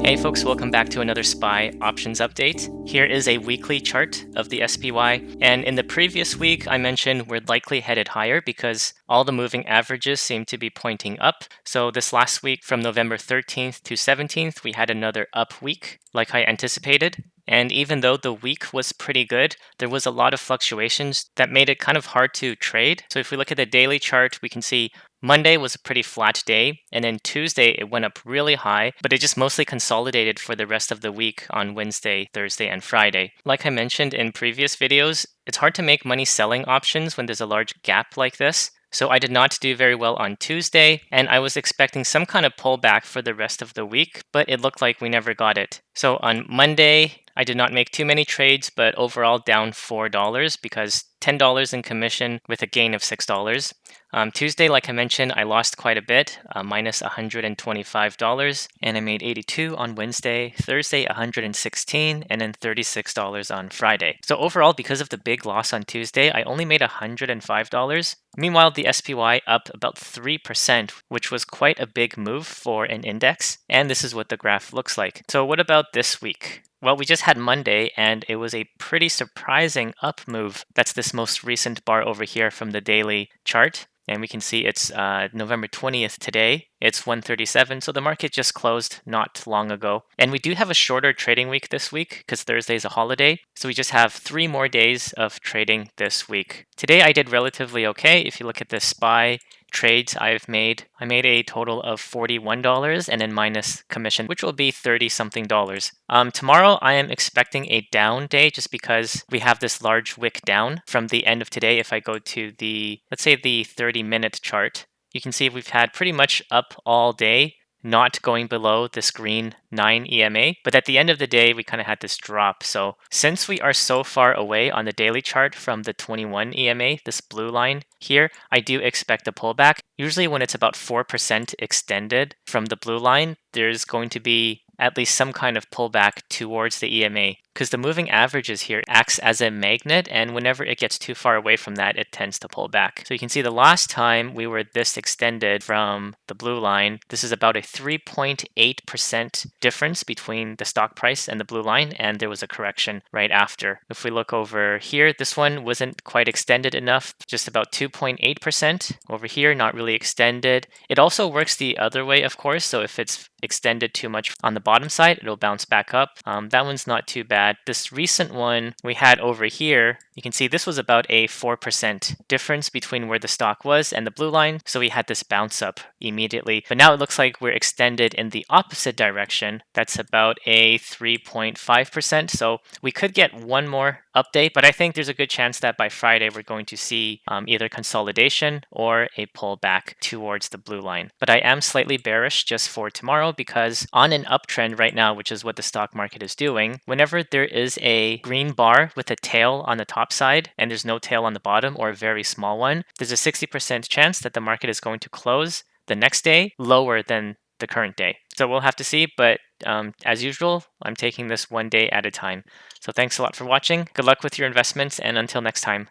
Hey folks, welcome back to another SPY options update. Here is a weekly chart of the SPY, and in the previous week I mentioned we're likely headed higher because all the moving averages seem to be pointing up. So this last week from November 13th to 17th we had another up week like I anticipated. And even though the week was pretty good, there was a lot of fluctuations that made it kind of hard to trade. So if we look at the daily chart, we can see Monday was a pretty flat day, and then Tuesday it went up really high, but it just mostly consolidated for the rest of the week on Wednesday, Thursday, and Friday. Like I mentioned in previous videos, it's hard to make money selling options when there's a large gap like this. So I did not do very well on Tuesday, and I was expecting some kind of pullback for the rest of the week, but it looked like we never got it. So on Monday, I did not make too many trades, but overall down $4 because $10 in commission with a gain of $6. Tuesday, like I mentioned, I lost quite a bit, minus $125, and I made 82 on Wednesday, Thursday 116, and then $36 on Friday. So overall, because of the big loss on Tuesday, I only made $105. Meanwhile, the SPY up about 3%, which was quite a big move for an index, and this is what the graph looks like. So what about this week? Well, we just had Monday, and it was a pretty surprising up move. That's this most recent bar over here from the daily chart. And we can see it's November 20th today. It's 137, so the market just closed not long ago. And we do have a shorter trading week this week because Thursday is a holiday. So we just have 3 more days of trading this week. Today I did relatively okay. If you look at the SPY trades I've made, I made a total of $41 and then minus commission, which will be 30 something dollars. Tomorrow I am expecting a down day just because we have this large wick down from the end of today. If I go to the, let's say the 30-minute chart, you can see we've had pretty much up all day, not going below this green 9 EMA. But at the end of the day, we kind of had this drop. So since we are so far away on the daily chart from the 21 EMA, this blue line here, I do expect a pullback. Usually when it's about 4% extended from the blue line, there's going to be at least some kind of pullback towards the EMA because the moving averages here acts as a magnet, and whenever it gets too far away from that, it tends to pull back. So you can see the last time we were this extended from the blue line, this is about a 3.8% difference between the stock price and the blue line, and there was a correction right after. If we look over here, this one wasn't quite extended enough, just about 2.8%. Over here, not really extended. It also works the other way, of course, so if it's extended too much on the bottom side, it'll bounce back up. That one's not too bad. This recent one we had over here, you can see this was about a 4% difference between where the stock was and the blue line, so we had this bounce up immediately. But now it looks like we're extended in the opposite direction. That's about a 3.5%, so we could get one more update, but I think there's a good chance that by Friday we're going to see either consolidation or a pullback towards the blue line. But I am slightly bearish just for tomorrow because on an uptrend right now, which is what the stock market is doing, whenever there is a green bar with a tail on the top side and there's no tail on the bottom or a very small one, there's a 60% chance that the market is going to close the next day lower than the current day. So we'll have to see, but as usual, I'm taking this one day at a time. So thanks a lot for watching. Good luck with your investments, and until next time.